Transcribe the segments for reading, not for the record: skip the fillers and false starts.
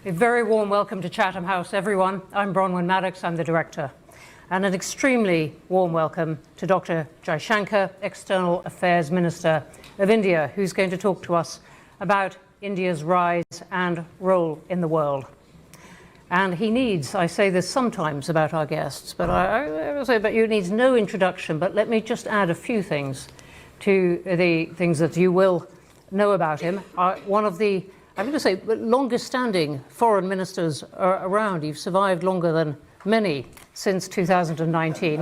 A very warm welcome to Chatham House, everyone. I'm Bronwyn Maddox, I'm the director. And an extremely warm welcome to Dr. Jaishankar, External Affairs Minister of India, who's going to talk to us about India's rise and role in the world. And he needs, I say this sometimes about our guests, but I will say about you, needs no introduction, but let me just add a few things to the things that you will know about him. One of the, I'm going to say, longest standing foreign ministers around. You've survived longer than many since 2019.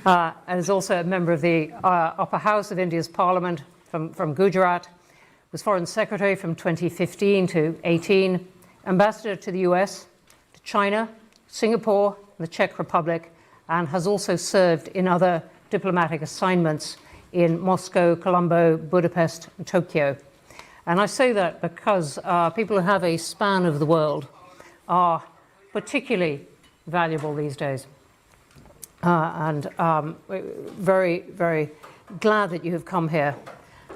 And is also a member of the upper house of India's parliament from Gujarat. Was foreign secretary from 2015 to 18, ambassador to the US, to China, Singapore, and the Czech Republic, and has also served in other diplomatic assignments in Moscow, Colombo, Budapest, and Tokyo. And I say that because people who have a span of the world are particularly valuable these days. Very, very glad that you have come here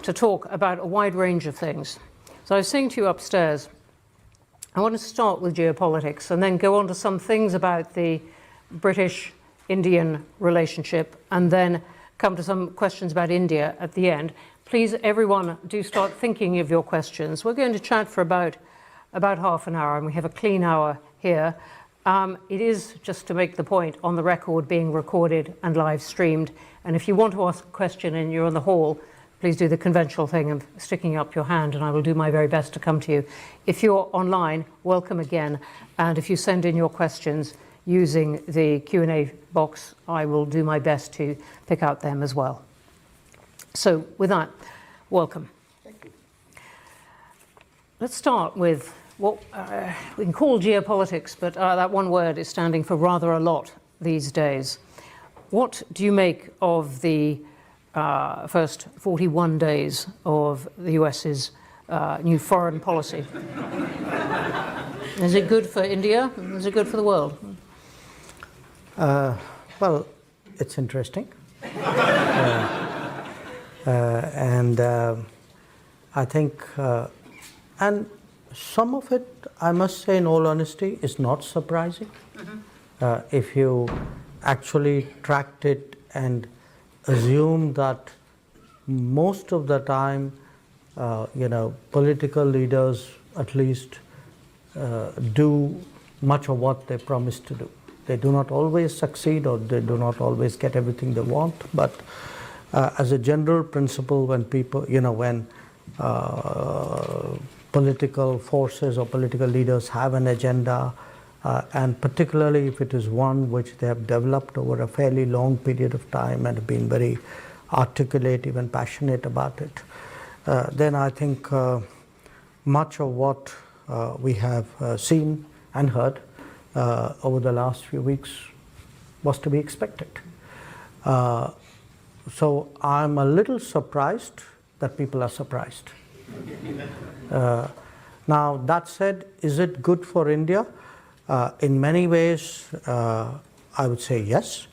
to talk about a wide range of things. So I was saying to you upstairs, I want to start with geopolitics and then go on to some things about the British-Indian relationship and then come to some questions about India at the end. Please, everyone, do start thinking of your questions. We're going to chat for about half an hour, and we have a clean hour here. It is, just to make the point, on the record, being recorded and live streamed. And if you want to ask a question and you're in the hall, please do the conventional thing of sticking up your hand, and I will do my very best to come to you. If you're online, welcome again. And if you send in your questions using the Q&A box, I will do my best to pick out them as well. So with that, welcome. Thank you. Let's start with what we can call geopolitics, but that one word is standing for rather a lot these days. What do you make of the first 41 days of the US's new foreign policy? Is it good for India? Is it good for the world? Well, it's interesting. And I think, and some of it, I must say in all honesty, is not surprising. Mm-hmm. If you actually tracked it and assume that most of the time, political leaders at least do much of what they promise to do. They do not always succeed, or they do not always get everything they want. But as a general principle, when people, when political forces or political leaders have an agenda, and particularly if it is one which they have developed over a fairly long period of time and have been very articulative and passionate about it, then I think much of what we have seen and heard over the last few weeks was to be expected. So I'm a little surprised that people are surprised. Now, that said, is it good for India? In many ways, I would say yes.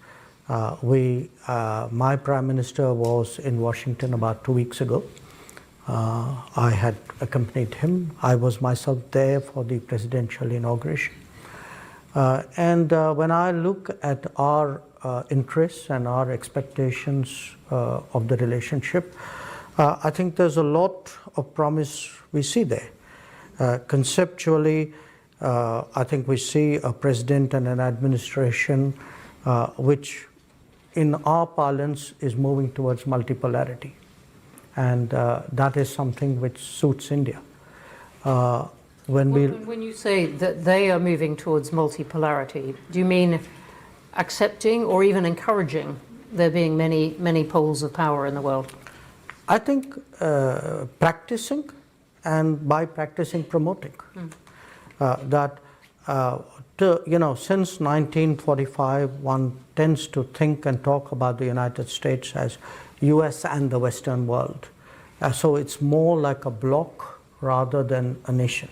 My Prime Minister was in Washington about 2 weeks ago. I had accompanied him. I was myself there for the presidential inauguration. And when I look at our interests and our expectations of the relationship, I think there's a lot of promise we see there. Conceptually, I think we see a president and an administration which, in our parlance, is moving towards multipolarity. And that is something which suits India. When you say that they are moving towards multipolarity, do you mean accepting or even encouraging there being many poles of power in the world? I think practicing, and by practicing, promoting. Since 1945, one tends to think and talk about the United States as US and the Western world. So it's more like a bloc rather than a nation.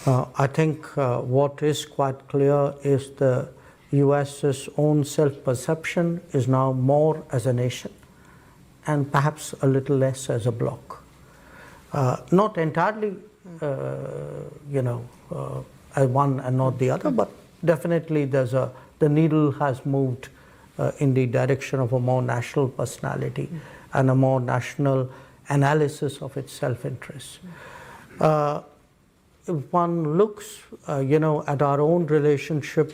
I think what is quite clear is the US's own self-perception is now more as a nation and perhaps a little less as a bloc. Not entirely, one and not the other, but definitely the needle has moved in the direction of a more national personality and a more national analysis of its self-interest. If one looks, at our own relationship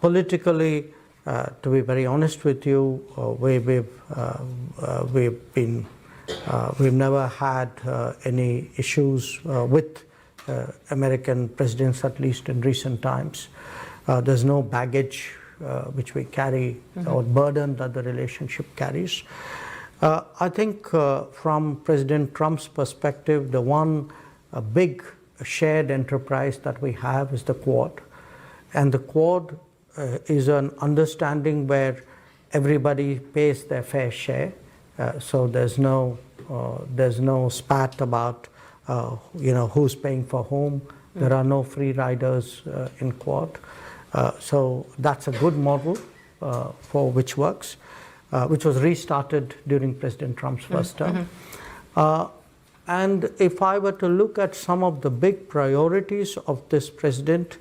politically, to be very honest with you, we've never had any issues with American presidents, at least in recent times. There's no baggage which we carry or burden that the relationship carries. I think from President Trump's perspective, the one big shared enterprise that we have is the Quad. And the Quad is an understanding where everybody pays their fair share. So there's no spat about who's paying for whom. There are no free riders in Quad. So that's a good model for which works, which was restarted during President Trump's first term. And if I were to look at some of the big priorities of this president,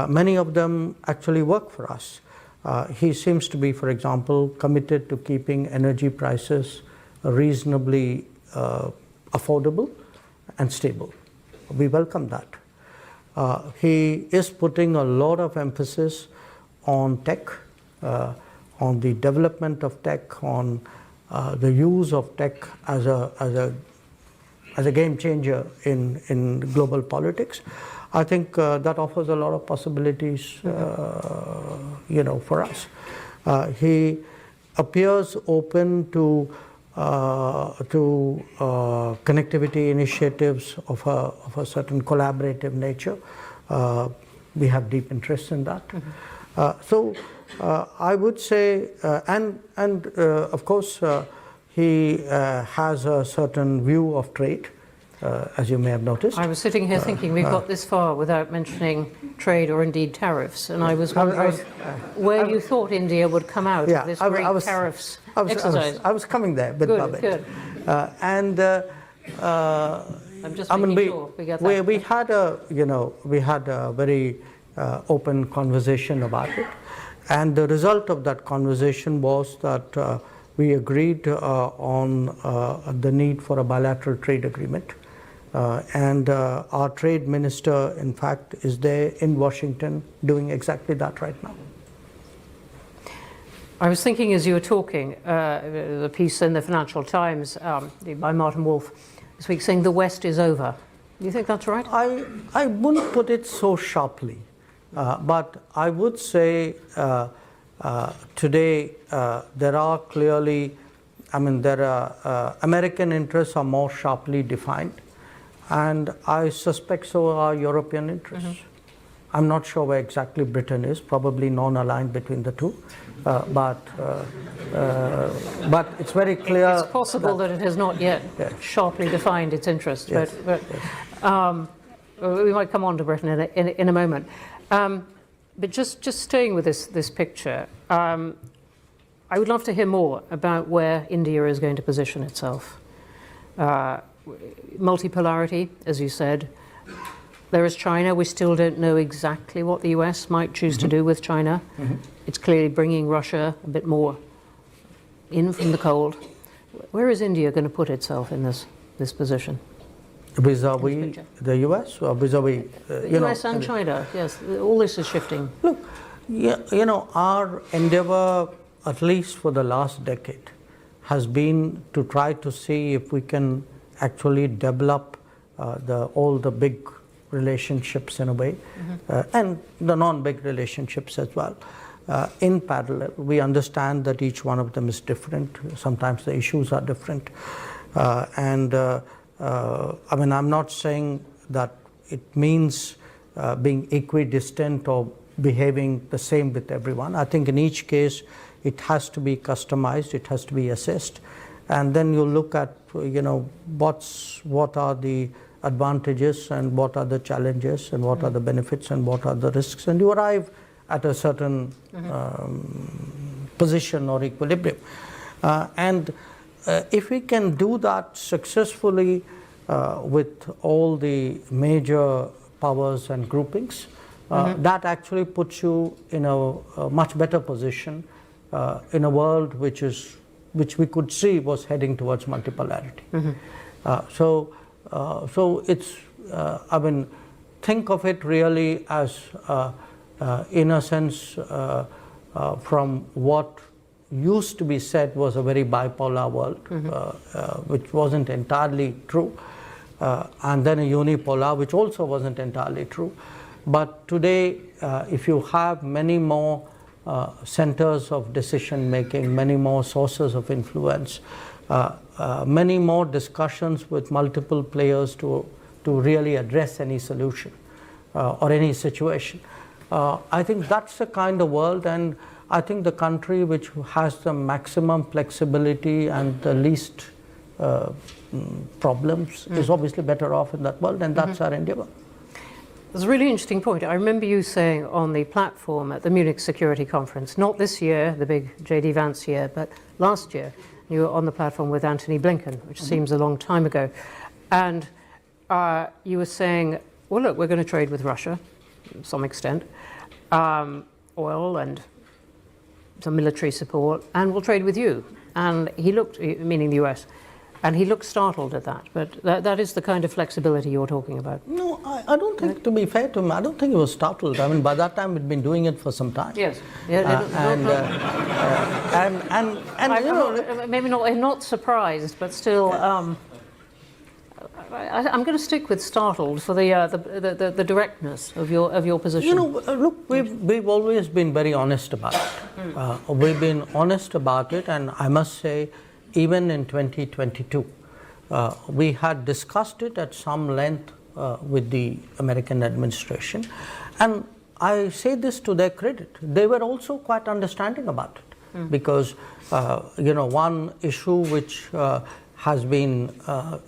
many of them actually work for us. He seems to be, for example, committed to keeping energy prices reasonably affordable and stable. We welcome that. He is putting a lot of emphasis on tech, on the development of tech, on the use of tech as a game changer in global politics. I think that offers a lot of possibilities, for us. He appears open to connectivity initiatives of a certain collaborative nature. We have deep interest in that. So I would say, and of course, he has a certain view of trade, as you may have noticed. I was sitting here thinking we've got this far without mentioning trade or indeed tariffs, and I was wondering where you thought India would come out of this great tariffs exercise. I was coming there with Babette. Good. I'm just making sure we get that. We had a very open conversation about it, and the result of that conversation was that we agreed on the need for a bilateral trade agreement. And our trade minister, in fact, is there in Washington doing exactly that right now. I was thinking as you were talking, the piece in the Financial Times by Martin Wolf this week saying the West is over. Do you think that's right? I wouldn't put it so sharply, but I would say today there are clearly, American interests are more sharply defined. And I suspect so are European interests. I'm not sure where exactly Britain is, probably non-aligned between the two. But it's very clear. It's possible that it has not yet sharply defined its interests. Yes. But we might come on to Britain in a moment. But just staying with this picture, I would love to hear more about where India is going to position itself. Multipolarity, as you said. There is China. We still don't know exactly what the US might choose to do with China. It's clearly bringing Russia a bit more in from the cold. Where is India going to put itself in this position? Vis-a-vis the US or vis-a-vis US and China, yes. All this is shifting. Look, our endeavor, at least for the last decade, has been to try to see if we can actually develop all the big relationships in a way, and the non-big relationships as well. In parallel, we understand that each one of them is different. Sometimes the issues are different. I'm not saying that it means being equidistant or behaving the same with everyone. I think in each case, it has to be customized, it has to be assessed. And then you look at, what are the advantages and what are the challenges and what are the benefits and what are the risks, and you arrive at a certain position or equilibrium. And if we can do that successfully, with all the major powers and groupings, that actually puts you in a much better position in a world which we could see was heading towards multipolarity. So it's, I mean, think of it really as, in a sense, from what used to be said was a very bipolar world, which wasn't entirely true, and then a unipolar, which also wasn't entirely true. But today, if you have many more centers of decision making, many more sources of influence, many more discussions with multiple players to really address any solution or any situation, I think that's the kind of world, and I think the country which has the maximum flexibility and the least problems is obviously better off in that world, and that's our endeavor. That's a really interesting point. I remember you saying on the platform at the Munich Security Conference, not this year, the big J.D. Vance year, but last year, you were on the platform with Antony Blinken, which seems a long time ago. And you were saying, well, look, we're going to trade with Russia, to some extent, oil and some military support, and we'll trade with you. And he looked, meaning the US, and he looked startled at that. But that is the kind of flexibility you're talking about. No, I don't think, to be fair to him, I don't think he was startled. I mean, by that time, we'd been doing it for some time. Yes. Maybe not surprised, but still, I'm going to stick with startled for the directness of your position. You know, look, we've always been very honest about it. We've been honest about it, and I must say, even in 2022, we had discussed it at some length with the American administration, and I say this to their credit. They were also quite understanding about it, because you know, one issue which has been,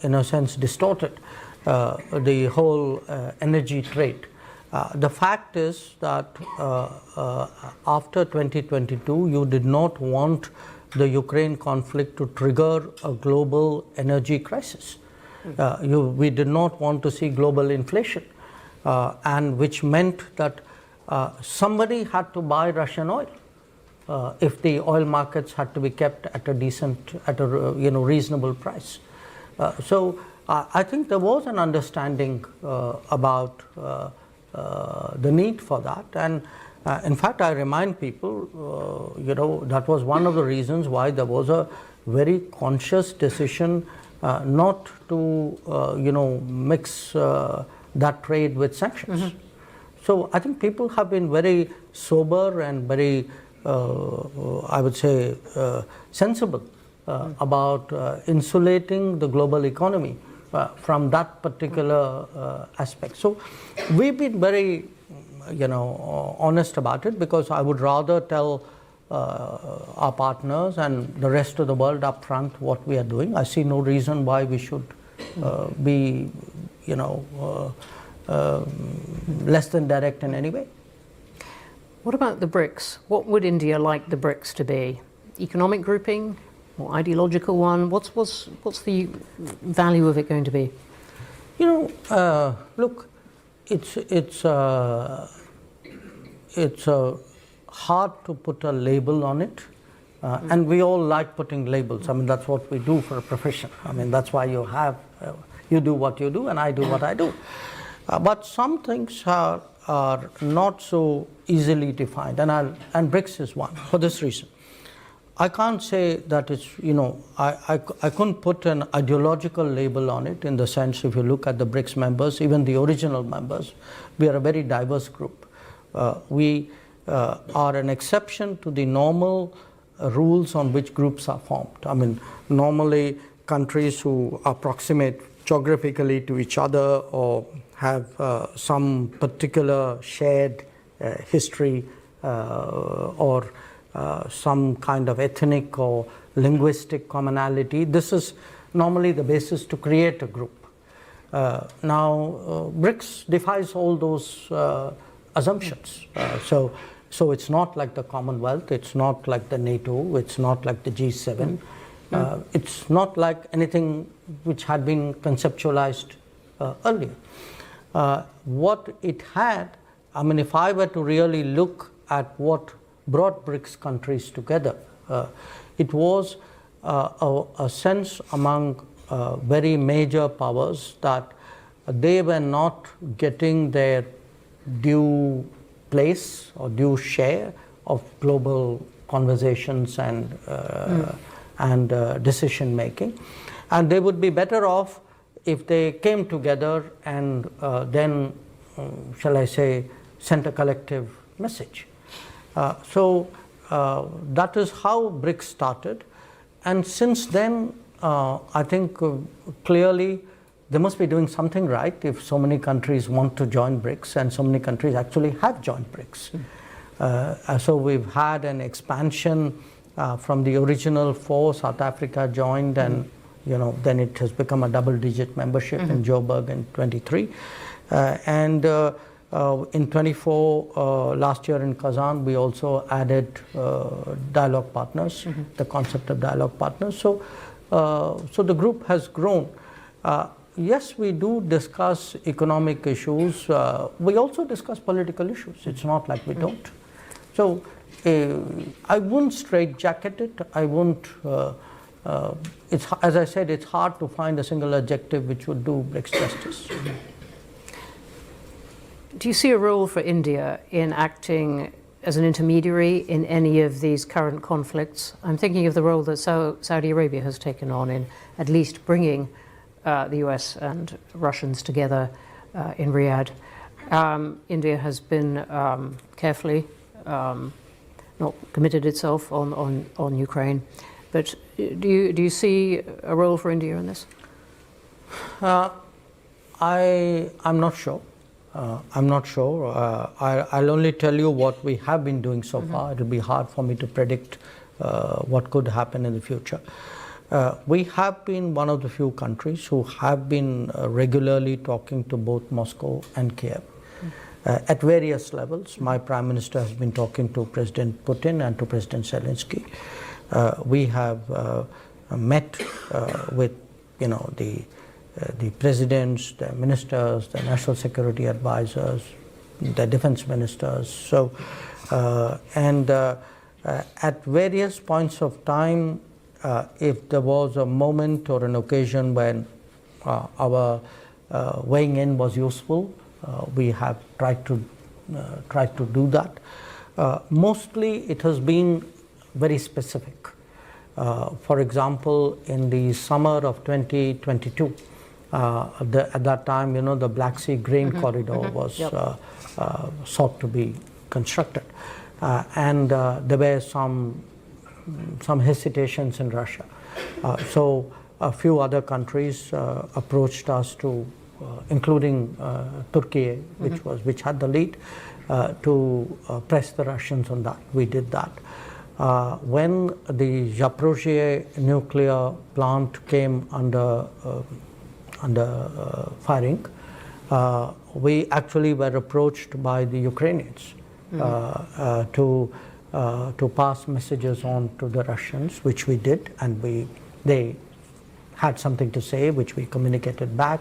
in a sense, distorted, the whole energy trade. The fact is that after 2022, you did not want the Ukraine conflict to trigger a global energy crisis. We did not want to see global inflation, and which meant that somebody had to buy Russian oil if the oil markets had to be kept at a reasonable price. So I think there was an understanding about the need for that, and in fact, I remind people, you know, that was one of the reasons why there was a very conscious decision not to, you know, mix that trade with sanctions. So I think people have been very sober and very, I would say, sensible about insulating the global economy from that particular aspect. So we've been very, you know, honest about it, because I would rather tell our partners and the rest of the world up front what we are doing. I see no reason why we should be, you know, less than direct in any way. What about the BRICS? What would India like the BRICS to be? Economic grouping or ideological one? What's the value of it going to be? You know, look, it's hard to put a label on it, and we all like putting labels. I mean, that's what we do for a profession. I mean, that's why you have, you do what you do and I do what I do. But some things are not so easily defined, and BRICS is one, for this reason. I can't say that it's, you know, I couldn't put an ideological label on it, in the sense, if you look at the BRICS members, even the original members, we are a very diverse group. We are an exception to the normal rules on which groups are formed. I mean, normally countries who are proximate geographically to each other or have some particular shared history or some kind of ethnic or linguistic commonality. This is normally the basis to create a group. Now, BRICS defies all those assumptions. So it's not like the Commonwealth, it's not like the NATO, it's not like the G7. It's not like anything which had been conceptualized earlier. What it had, I mean, if I were to really look at what brought BRICS countries together, it was a sense among very major powers that they were not getting their due place or due share of global conversations and decision making, and they would be better off if they came together and then, shall I say, sent a collective message. So that is how BRICS started, and since then I think clearly they must be doing something right if so many countries want to join BRICS, and so many countries actually have joined BRICS. So we've had an expansion from the original 4. South Africa joined, and then it has become a double-digit membership in Joburg in 23, and in 24 last year in Kazan we also added dialogue partners, the concept of dialogue partners. So the group has grown. Yes, we do discuss economic issues. We also discuss political issues. It's not like we don't. So I wouldn't straitjacket it. I wouldn't. It's, as I said, it's hard to find a single adjective which would do BRICS justice. Do you see a role for India in acting as an intermediary in any of these current conflicts? I'm thinking of the role that Saudi Arabia has taken on in at least bringing the US and Russians together in Riyadh. India has been carefully not committed itself on Ukraine, but do you see a role for India in this? I'm not sure. I'm not sure. I'll only tell you what we have been doing so far. It'll be hard for me to predict what could happen in the future. We have been one of the few countries who have been regularly talking to both Moscow and Kiev at various levels. My Prime Minister has been talking to President Putin and to President Zelensky. We have met with the presidents, the ministers, the national security advisors, the defense ministers. So, at various points of time, if there was a moment or an occasion when our weighing in was useful, we have tried to do that. Mostly, it has been very specific. For example, in the summer of 2022, at that time, the Black Sea grain corridor was sought to be constructed, and there were some hesitations in Russia. So a few other countries approached us to, including Turkey, which had the lead, to press the Russians on that. We did that. When the Zaporizhzhia nuclear plant came under firing, we actually were approached by the Ukrainians to pass messages on to the Russians, which we did, and they had something to say, which we communicated back.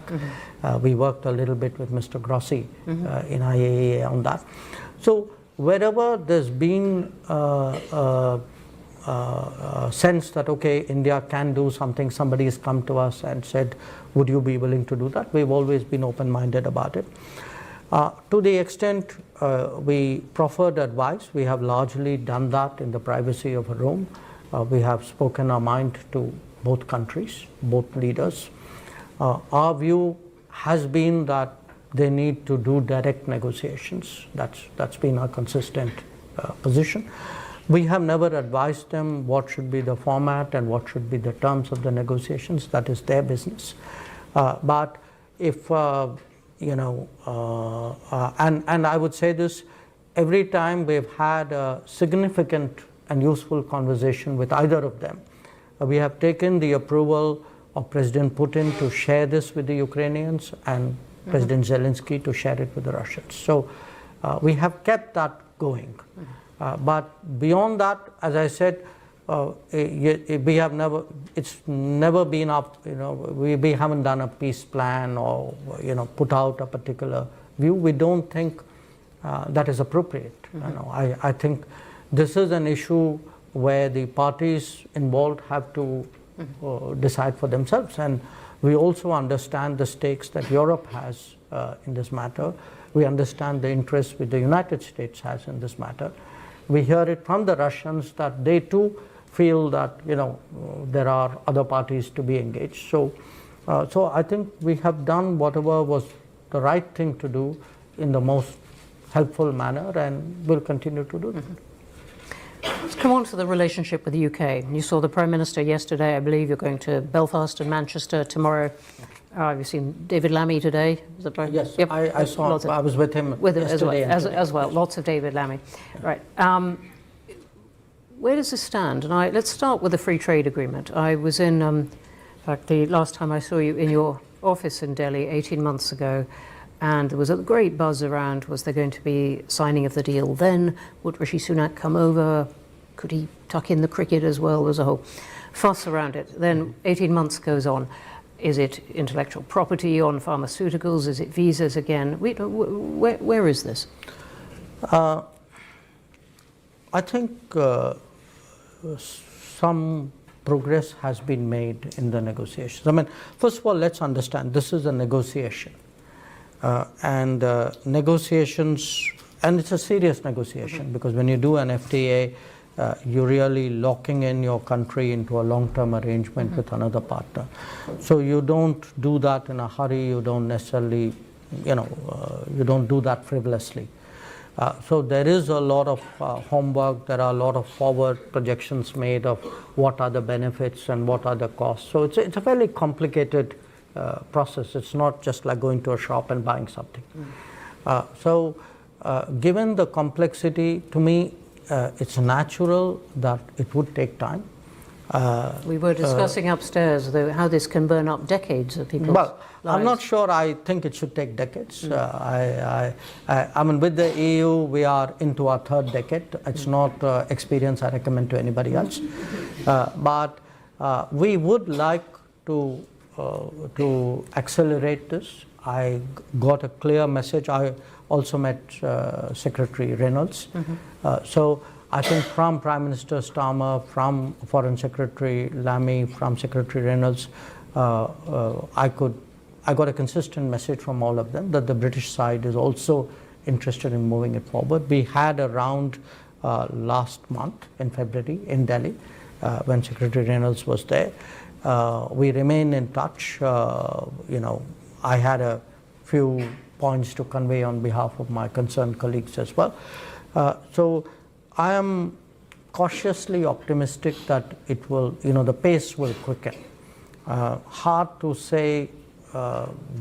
We worked a little bit with Mr. Grossi in IAEA on that. So wherever there's been a sense that, okay, India can do something, somebody has come to us and said, would you be willing to do that? We've always been open-minded about it. To the extent we proffered advice, we have largely done that in the privacy of a room. We have spoken our mind to both countries, both leaders. Our view has been that they need to do direct negotiations. That's been our consistent position. We have never advised them what should be the format and what should be the terms of the negotiations. That is their business. But if and I would say this, every time we've had a significant and useful conversation with either of them, we have taken the approval of President Putin to share this with the Ukrainians and President Zelensky to share it with the Russians. So we have kept that going. But beyond that, as I said, we have never, it's never been up, we haven't done a peace plan or, put out a particular view. We don't think that is appropriate. I think this is an issue where the parties involved have to decide for themselves. And we also understand the stakes that Europe has in this matter. We understand the interests which the United States has in this matter. We hear it from the Russians that they too feel that there are other parties to be engaged. So I think we have done whatever was the right thing to do in the most helpful manner, and will continue to do that. Let's come on to the relationship with the UK. You saw the Prime Minister yesterday. I believe you're going to Belfast and Manchester tomorrow. You've seen David Lammy today. Is that right? Yes, yep. I saw. I was with him yesterday as well. Lots of David Lammy. Right. Where does this stand? And let's start with the free trade agreement. I was in fact, the last time I saw you in your office in Delhi 18 months ago, and there was a great buzz around, was there going to be signing of the deal then? Would Rishi Sunak come over? Could he tuck in the cricket as well? There's a whole fuss around it. Then 18 months goes on. Is it intellectual property on pharmaceuticals? Is it visas again? Where is this? I think some progress has been made in the negotiations. I mean, first of all, let's understand this is a negotiation. Negotiations, and it's a serious negotiation, because when you do an FTA, you're really locking in your country into a long-term arrangement with another partner. So you don't do that in a hurry. You don't necessarily, you don't do that frivolously. So there is a lot of homework. There are a lot of forward projections made of what are the benefits and what are the costs. So it's a fairly complicated process. It's not just like going to a shop and buying something. Given the complexity, to me, it's natural that it would take time. We were discussing upstairs how this can burn up decades of people's lives. I'm not sure I think it should take decades. I mean, with the EU, we are into our third decade. It's not experience I recommend to anybody else. But we would like to accelerate this. I got a clear message. I also met Secretary Reynolds. So I think from Prime Minister Starmer, from Foreign Secretary Lammy, from Secretary Reynolds, I got a consistent message from all of them that the British side is also interested in moving it forward. We had a round last month in February in Delhi when Secretary Reynolds was there. We remain in touch. I had a few points to convey on behalf of my concerned colleagues as well. So I am cautiously optimistic that it will, the pace will quicken. Hard to say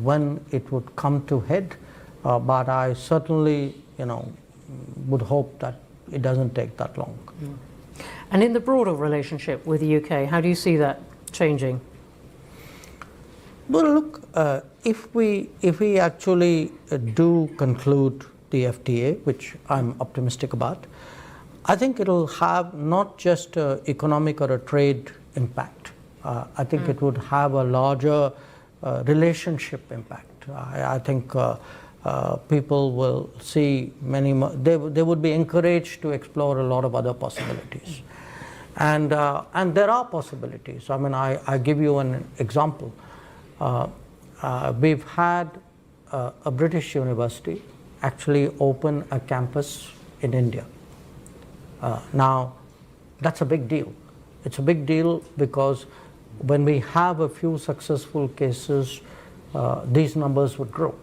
when it would come to head, but I certainly, would hope that it doesn't take that long. And in the broader relationship with the UK, how do you see that changing? Well, look, if we actually do conclude the FTA, which I'm optimistic about, I think it'll have not just an economic or a trade impact. I think it would have a larger relationship impact. I think people will see many more, they would be encouraged to explore a lot of other possibilities. And there are possibilities. I mean, I give you an example. We've had a British university actually open a campus in India. Now, that's a big deal. It's a big deal because when we have a few successful cases, these numbers would grow.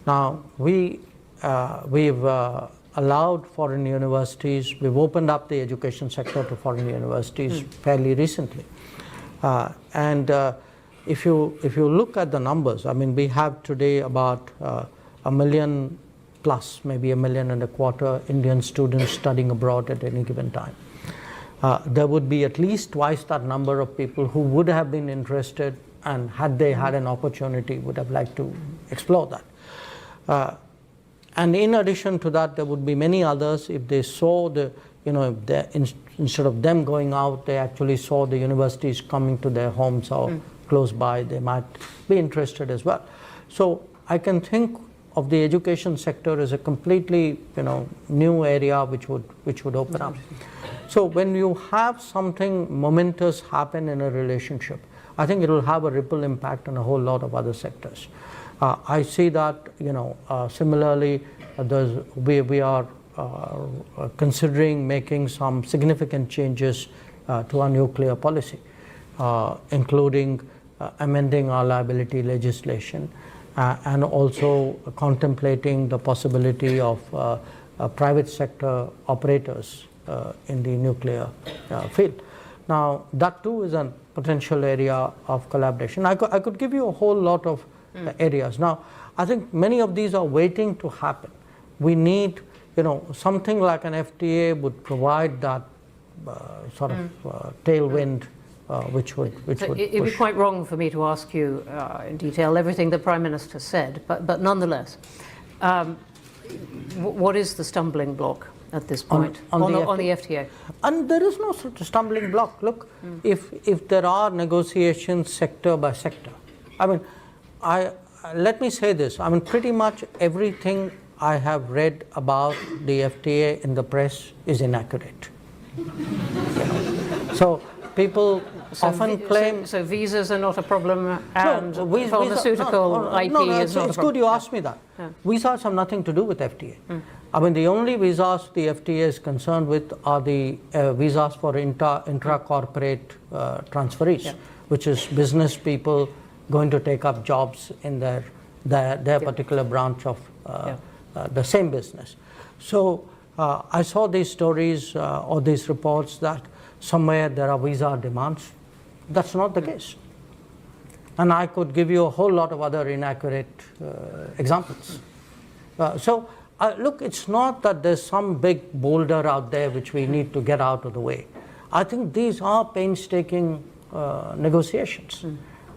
Now, we've allowed foreign universities, we've opened up the education sector to foreign universities fairly recently. If you look at the numbers, I mean, we have today about 1 million plus, maybe 1.25 million Indian students studying abroad at any given time. There would be at least twice that number of people who would have been interested, and had they had an opportunity, would have liked to explore that. And in addition to that, there would be many others if they saw the if instead of them going out, they actually saw the universities coming to their homes or close by, they might be interested as well. So I can think of the education sector as a completely new area which would open up. So when you have something momentous happen in a relationship, I think it will have a ripple impact on a whole lot of other sectors. I see that similarly we are considering making some significant changes to our nuclear policy, including amending our liability legislation and also contemplating the possibility of private sector operators in the nuclear field. Now, that too is a potential area of collaboration. I could give you a whole lot of areas. Now, I think many of these are waiting to happen. We need, something like an FTA would provide that sort of tailwind, which would It'd be quite wrong for me to ask you in detail everything the Prime Minister said, but nonetheless, what is the stumbling block at this point on the FTA? And there is no such stumbling block. Look, if there are negotiations sector by sector, I mean, let me say this. I mean, pretty much everything I have read about the FTA in the press is inaccurate. So people often claim... So visas are not a problem and pharmaceutical IP is not a problem? It's good you asked me that. Yeah. Visas have nothing to do with FTA. I mean, the only visas the FTA is concerned with are the visas for intra-corporate transferees, which is business people going to take up jobs in their particular branch of the same business. So I saw these stories or these reports that somewhere there are visa demands. That's not the case. And I could give you a whole lot of other inaccurate examples. Look, it's not that there's some big boulder out there which we need to get out of the way. I think these are painstaking negotiations.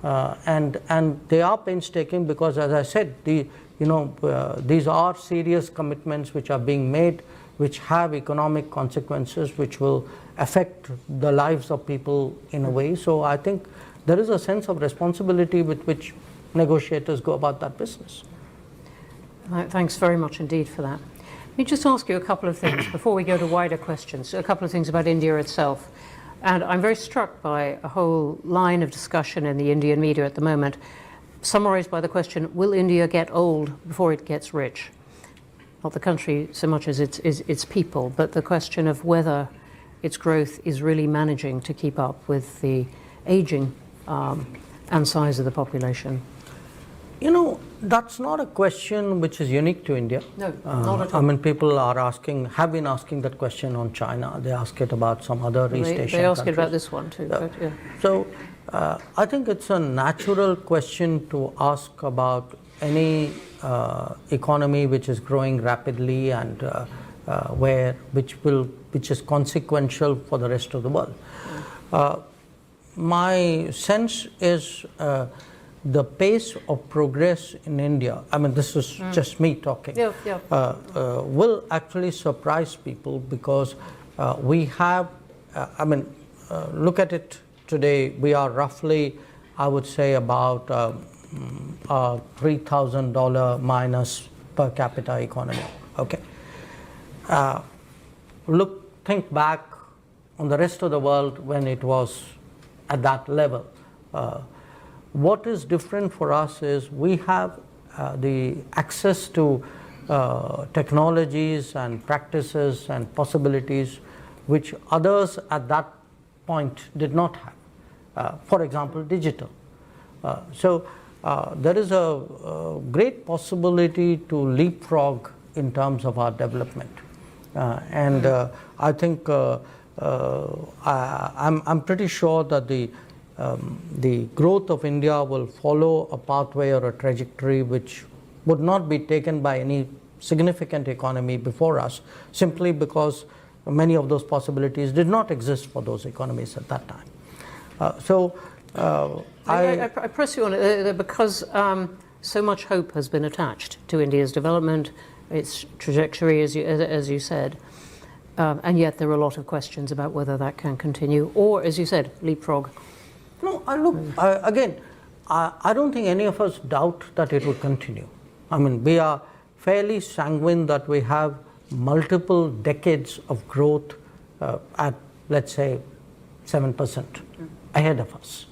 And they are painstaking because, as I said, these are serious commitments which are being made, which have economic consequences, which will affect the lives of people in a way. So I think there is a sense of responsibility with which negotiators go about that business. Thanks very much indeed for that. Let me just ask you a couple of things before we go to wider questions, a couple of things about India itself. And I'm very struck by a whole line of discussion in the Indian media at the moment, summarized by the question, will India get old before it gets rich? Not the country so much as its people, but the question of whether its growth is really managing to keep up with the aging and size of the population. That's not a question which is unique to India. No, not at all. I mean, people have been asking that question on China. They ask it about some other East Asian countries. They ask it about this one too. But, yeah. So I think it's a natural question to ask about any economy which is growing rapidly and which is consequential for the rest of the world. My sense is the pace of progress in India, I mean, this is just me talking, will actually surprise people because we have, look at it today, we are roughly, I would say, about $3,000 minus per capita economy, okay? Think back on the rest of the world when it was at that level. What is different for us is we have the access to technologies and practices and possibilities which others at that point did not have. For example, digital. So there is a great possibility to leapfrog in terms of our development. I think I'm pretty sure that the growth of India will follow a pathway or a trajectory which would not be taken by any significant economy before us, simply because many of those possibilities did not exist for those economies at that time. I press you on it because so much hope has been attached to India's development, its trajectory, as you said. And yet there are a lot of questions about whether that can continue, or, as you said, leapfrog. No, again, I don't think any of us doubt that it will continue. I mean, we are fairly sanguine that we have multiple decades of growth at, let's say, 7% ahead of us.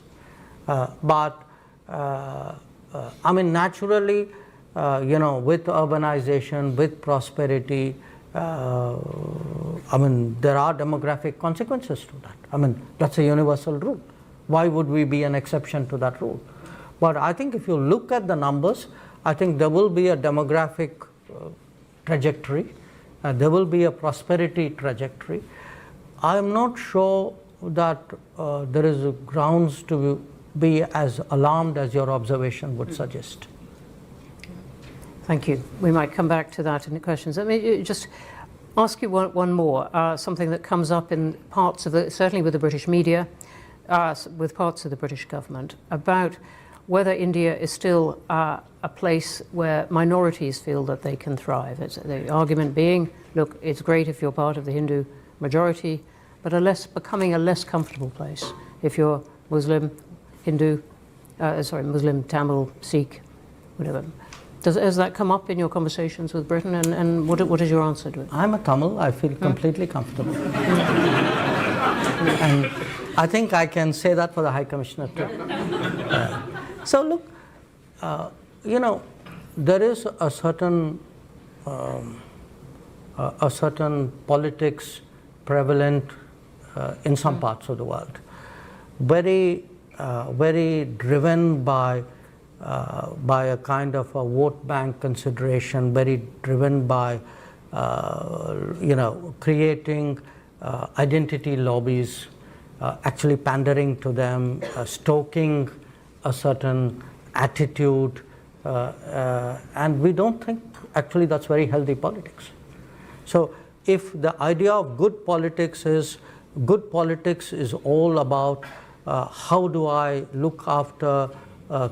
But I mean, naturally, with urbanization, with prosperity, I mean, there are demographic consequences to that. I mean, that's a universal rule. Why would we be an exception to that rule? But I think if you look at the numbers, I think there will be a demographic trajectory, there will be a prosperity trajectory. I'm not sure that there is grounds to be as alarmed as your observation would suggest. Thank you. We might come back to that in the questions. Let me just ask you one more, something that comes up in parts of certainly with the British media, with parts of the British government, about whether India is still a place where minorities feel that they can thrive. The argument being, look, it's great if you're part of the Hindu majority, but becoming a less comfortable place if you're Muslim, Hindu, Muslim, Tamil, Sikh, whatever. Has that come up in your conversations with Britain, and what is your answer to it? I'm a Tamil. I feel completely comfortable. And I think I can say that for the High Commissioner too. So look, there is a certain politics prevalent in some parts of the world, very driven by a kind of a vote bank consideration, very driven by creating identity lobbies, actually pandering to them, stoking a certain attitude, and we don't think actually that's very healthy politics. So if the idea of good politics is all about how do I look after,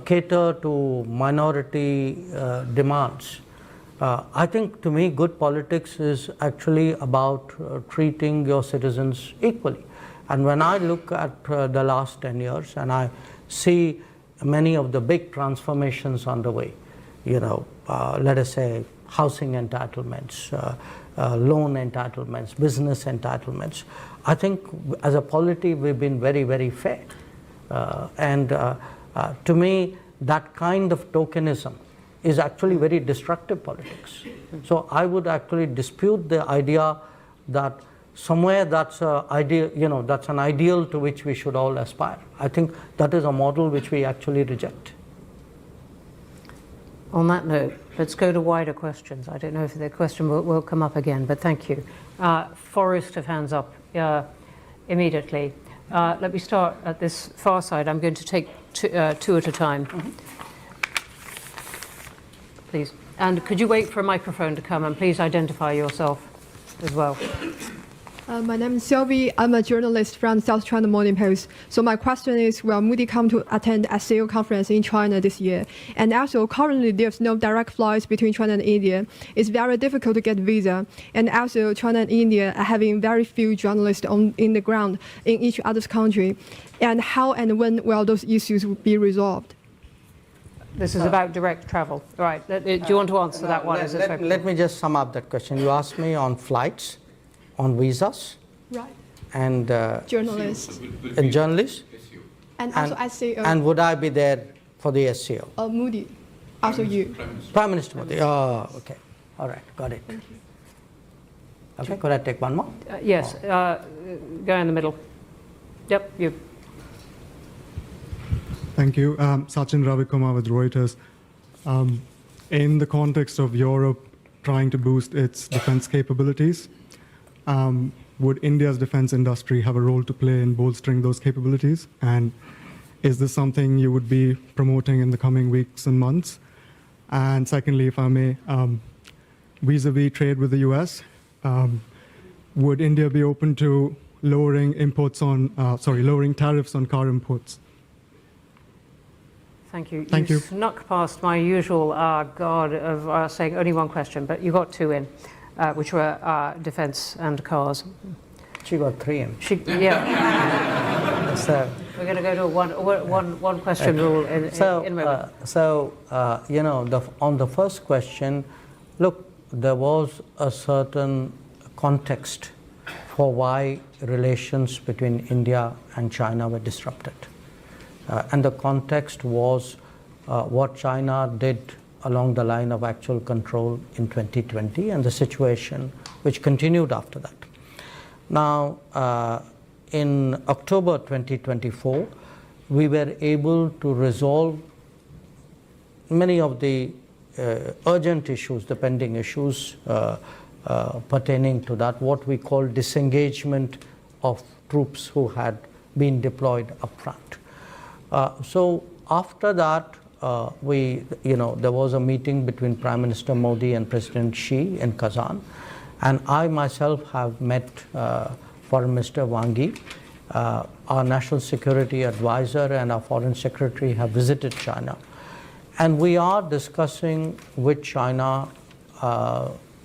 cater to minority demands, I think to me good politics is actually about treating your citizens equally. And when I look at the last 10 years and I see many of the big transformations underway, let us say housing entitlements, loan entitlements, business entitlements, I think as a polity we've been very, very fair. To me, that kind of tokenism is actually very destructive politics. So I would actually dispute the idea that somewhere that's an ideal to which we should all aspire. I think that is a model which we actually reject. On that note, let's go to wider questions. I don't know if the question will come up again, but thank you. Forest of hands up immediately. Let me start at this far side. I'm going to take two at a time. Please. And could you wait for a microphone to come, and please identify yourself as well. My name is Sylvie. I'm a journalist from South China Morning Post. So my question is, will Modi come to attend SCO conference in China this year? And also, currently there's no direct flights between China and India. It's very difficult to get visa. And also, China and India are having very few journalists in the ground in each other's country. And how and when will those issues be resolved? This is about direct travel. All right. Do you want to answer that one? Let me just sum up that question. You asked me on flights, on visas, right, and journalists, and journalists, and also SCO. And would I be there for the SCO? Modi, also you. Prime Minister Modi. Oh, okay. All right, got it. Thank you. Okay, could I take one more? Yes, go in the middle. Yep, you. Thank you. Sachin Ravikumar with Reuters. In the context of Europe trying to boost its defense capabilities, would India's defense industry have a role to play in bolstering those capabilities? And is this something you would be promoting in the coming weeks and months? And secondly, if I may, vis-a-vis trade with the US, would India be open to lowering tariffs on car imports? Thank you. Thank you. Snuck past my usual guard of saying only one question, but you got two in. which were defence and cars. She got 3 in. Yeah. So, We're going to go to a one question rule in a moment. You know, on the first question, look, there was a certain context for why relations between India and China were disrupted. And the context was what China did along the line of actual control in 2020 and the situation which continued after that. Now, in October 2024, we were able to resolve many of the urgent issues, the pending issues pertaining to that, what we call disengagement of troops who had been deployed upfront. So after that, there was a meeting between Prime Minister Modi and President Xi in Kazan, and I myself have met Foreign Minister Wang Yi. Our National Security Advisor and our Foreign Secretary have visited China. And we are discussing with China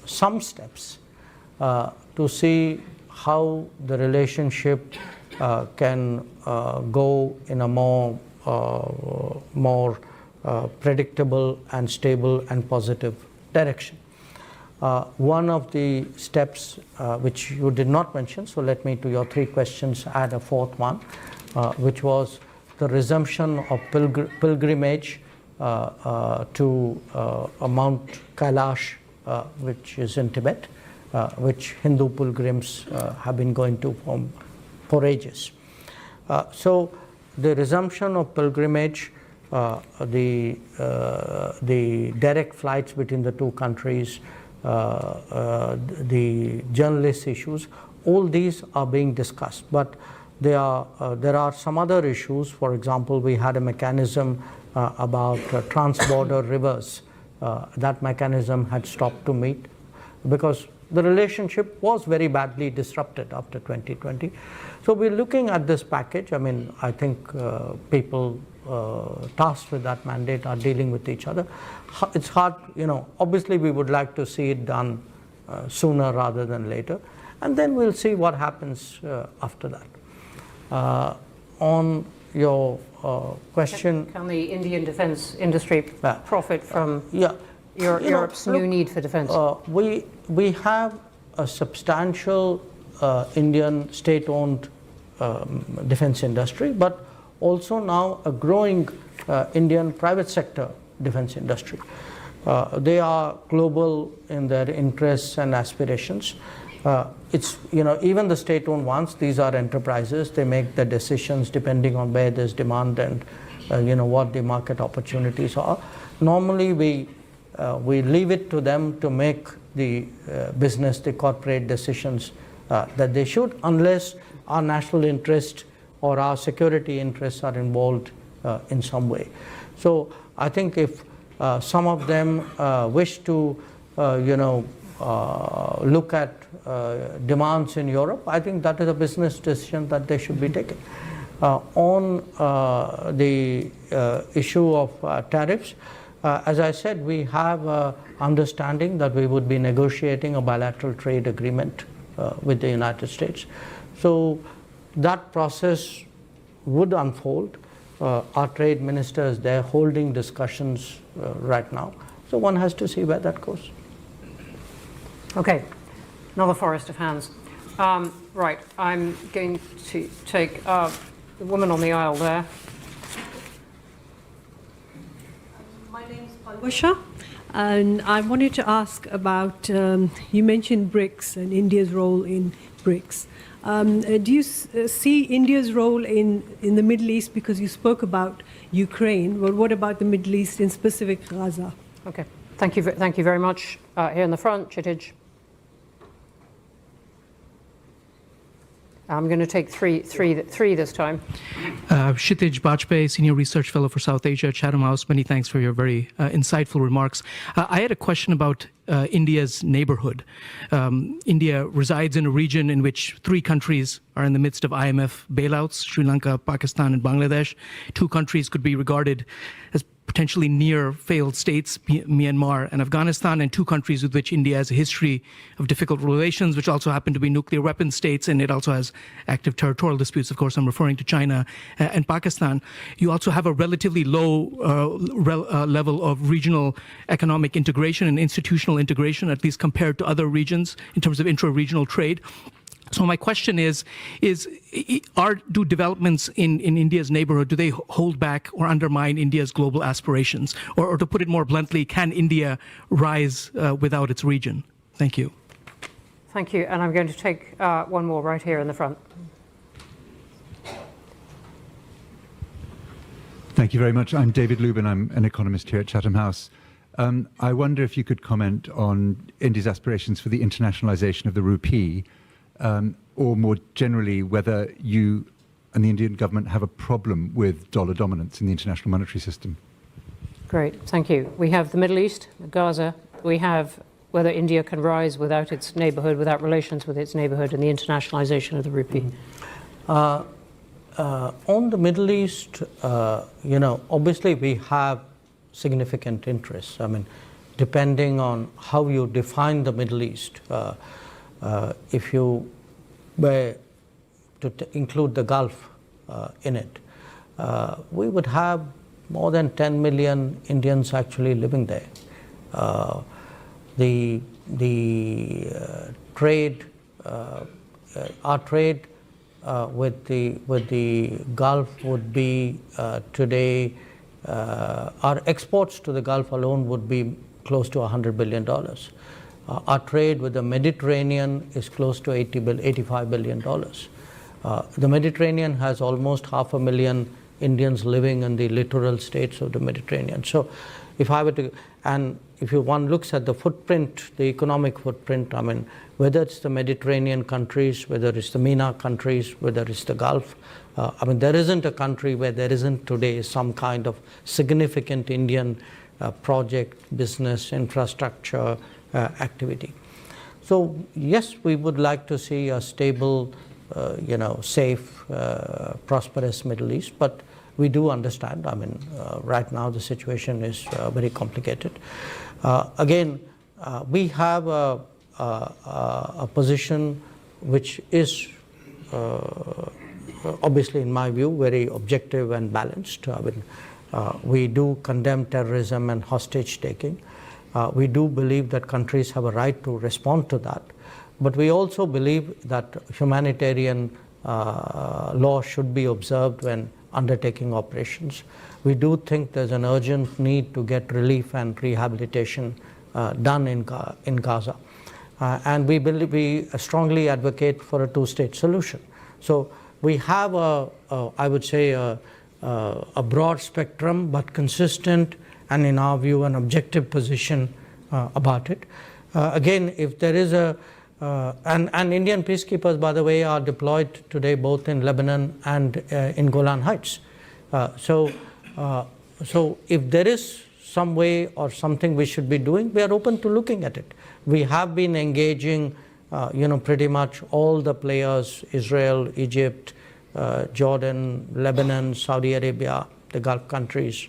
some steps to see how the relationship can go in a more predictable and stable and positive direction. One of the steps which you did not mention, so let me to your 3 questions add a 4th one, which was the resumption of pilgrimage to Mount Kailash, which is in Tibet, which Hindu pilgrims have been going to for ages. So the resumption of pilgrimage, the direct flights between the 2 countries, the journalist issues, all these are being discussed. But there are some other issues. For example, we had a mechanism about trans-border rivers. That mechanism had stopped to meet because the relationship was very badly disrupted after 2020. So we're looking at this package. I mean, I think people tasked with that mandate are dealing with each other. It's hard, obviously we would like to see it done sooner rather than later. And then we'll see what happens after that. On your question... Can the Indian defence industry profit from Europe's new need for defence? We have a substantial Indian state-owned defence industry, but also now a growing Indian private sector defence industry. They are global in their interests and aspirations. It's, even the state-owned ones, these are enterprises. They make the decisions depending on where there's demand and, what the market opportunities are. Normally, we leave it to them to make the business, the corporate decisions that they should, unless our national interest or our security interests are involved in some way. So I think if some of them wish to, look at demands in Europe, I think that is a business decision that they should be taking. On the issue of tariffs, as I said, we have an understanding that we would be negotiating a bilateral trade agreement with the United States. So that process would unfold. Our trade minister is there holding discussions right now. So one has to see where that goes. Okay, another forest of hands. Right, I'm going to take the woman on the aisle there. My name is Palwasha, and I wanted to ask about, you mentioned BRICS and India's role in BRICS. Do you see India's role in the Middle East, because you spoke about Ukraine, but what about the Middle East, in specific Gaza? Okay, thank you very much. Here in the front, Chitij. I'm going to take three this time. Kshitij Bajpayee, Senior Research Fellow for South Asia, Chatham House. Many thanks for your very insightful remarks. I had a question about India's neighborhood. India resides in a region in which 3 countries are in the midst of IMF bailouts, Sri Lanka, Pakistan, and Bangladesh. 2 countries could be regarded as potentially near failed states, Myanmar and Afghanistan, and two countries with which India has a history of difficult relations, which also happen to be nuclear weapon states, and it also has active territorial disputes. Of course, I'm referring to China and Pakistan. You also have a relatively low level of regional economic integration and institutional integration, at least compared to other regions in terms of intra-regional trade. So my question is do developments in India's neighborhood, do they hold back or undermine India's global aspirations? Or to put it more bluntly, can India rise without its region? Thank you. Thank you. And I'm going to take one more right here in the front. Thank you very much. I'm David Lubin. I'm an economist here at Chatham House. I wonder if you could comment on India's aspirations for the internationalization of the rupee, or more generally, whether you and the Indian government have a problem with dollar dominance in the international monetary system. Great, thank you. We have the Middle East, Gaza. We have whether India can rise without its neighborhood, without relations with its neighborhood, and the internationalization of the rupee. On the Middle East, obviously we have significant interests. I mean, depending on how you define the Middle East, if you were to include the Gulf in it, we would have more than 10 million Indians actually living there. The trade, our trade with the Gulf would be today, our exports to the Gulf alone would be close to $100 billion. Our trade with the Mediterranean is close to $85 billion. The Mediterranean has almost 500,000 Indians living in the littoral states of the Mediterranean. So if I were to, and if one looks at the footprint, the economic footprint, I mean, whether it's the Mediterranean countries, whether it's the MENA countries, whether it's the Gulf, I mean, there isn't a country where there isn't today some kind of significant Indian project, business, infrastructure, activity. So yes, we would like to see a stable, safe, prosperous Middle East, but we do understand, I mean, right now the situation is very complicated. Again, we have a position which is obviously, in my view, very objective and balanced. I mean, we do condemn terrorism and hostage taking. We do believe that countries have a right to respond to that. But we also believe that humanitarian law should be observed when undertaking operations. We do think there's an urgent need to get relief and rehabilitation done in Gaza. And we strongly advocate for a two-state solution. So we have I would say, a broad spectrum, but consistent, and in our view, an objective position about it. Again, if there is and Indian peacekeepers, by the way, are deployed today both in Lebanon and in Golan Heights. So if there is some way or something we should be doing, we are open to looking at it. We have been engaging, pretty much all the players, Israel, Egypt, Jordan, Lebanon, Saudi Arabia, the Gulf countries,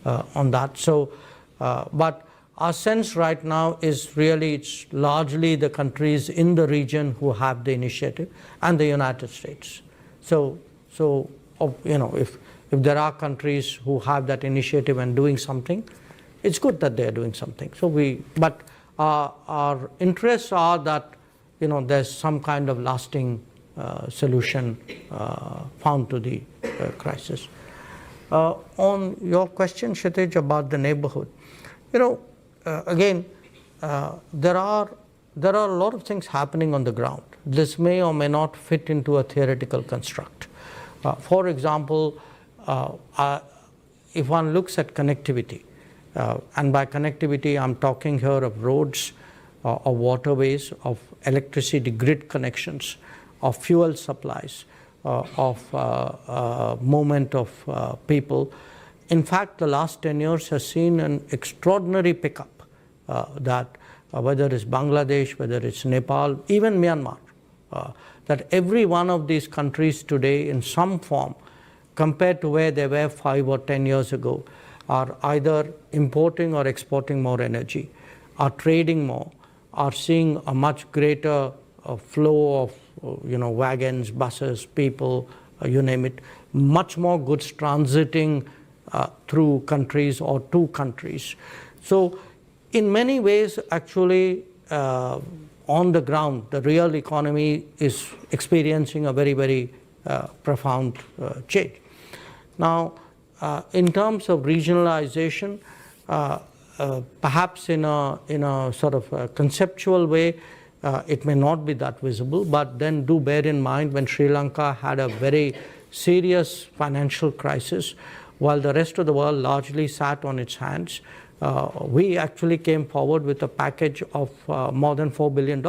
on that. So, but our sense right now is really it's largely the countries in the region who have the initiative and the United States. So if there are countries who have that initiative and doing something, it's good that they are doing something. So but our interests are that there's some kind of lasting solution found to the crisis. On your question, Kshitij, about the neighborhood, again, there are a lot of things happening on the ground. This may or may not fit into a theoretical construct. For example, if one looks at connectivity, and by connectivity I'm talking here of roads, of waterways, of electricity grid connections, of fuel supplies, of movement of people. In fact, the last 10 years has seen an extraordinary pickup that whether it's Bangladesh, whether it's Nepal, even Myanmar, that every one of these countries today in some form, compared to where they were 5 or 10 years ago, are either importing or exporting more energy, are trading more, are seeing a much greater flow of wagons, buses, people, you name it, much more goods transiting through countries or to countries. So in many ways, actually, on the ground, the real economy is experiencing a very, very profound change. Now, in terms of regionalization, perhaps in a sort of a conceptual way, it may not be that visible, but then do bear in mind when Sri Lanka had a very serious financial crisis, while the rest of the world largely sat on its hands, we actually came forward with a package of more than $4 billion,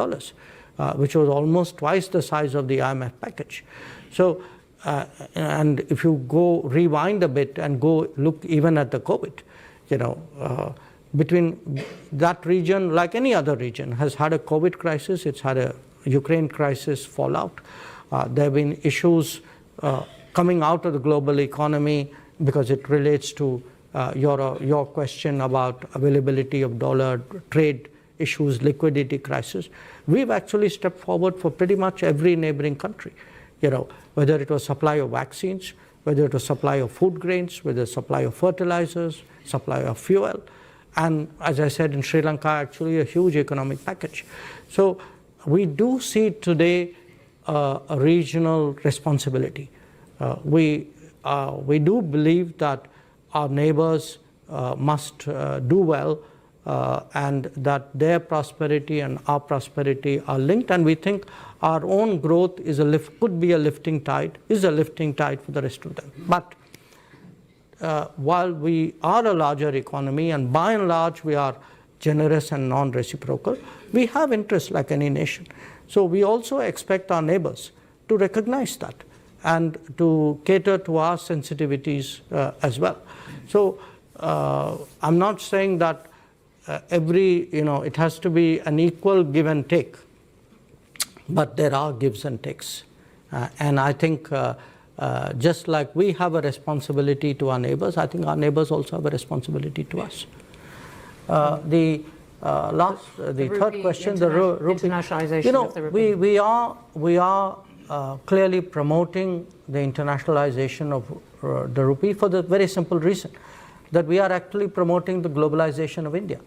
which was almost twice the size of the IMF package. So, and if you go rewind a bit and go look even at the COVID, between that region, like any other region, has had a COVID crisis, it's had a Ukraine crisis fallout. There have been issues coming out of the global economy because it relates to your question about availability of dollar, trade issues, liquidity crisis. We've actually stepped forward for pretty much every neighboring country, whether it was supply of vaccines, whether it was supply of food grains, whether supply of fertilizers, supply of fuel, and as I said, in Sri Lanka, actually a huge economic package. So we do see today a regional responsibility. We do believe that our neighbors must do well, and that their prosperity and our prosperity are linked, and we think our own growth is could be a lifting tide, is a lifting tide for the rest of them. But while we are a larger economy, and by and large we are generous and non-reciprocal, we have interests like any nation. So we also expect our neighbors to recognize that and to cater to our sensitivities as well. So I'm not saying that it has to be an equal give and take, but there are gives and takes. And I think just like we have a responsibility to our neighbors, I think our neighbors also have a responsibility to us. The third question, the rupee internationalization of the rupee. We are clearly promoting the internationalization of the rupee for the very simple reason that we are actually promoting the globalization of India.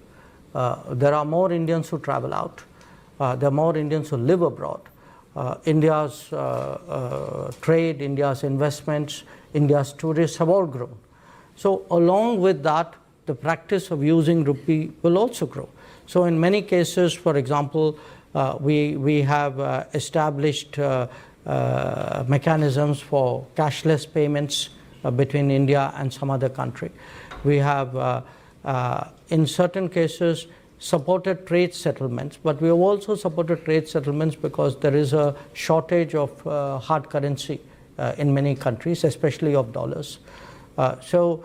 There are more Indians who travel out. There are more Indians who live abroad. India's trade, India's investments, India's tourists have all grown. So along with that, the practice of using rupee will also grow. So in many cases, for example, we have established mechanisms for cashless payments between India and some other country. We have, in certain cases, supported trade settlements, but we have also supported trade settlements because there is a shortage of hard currency in many countries, especially of dollars. So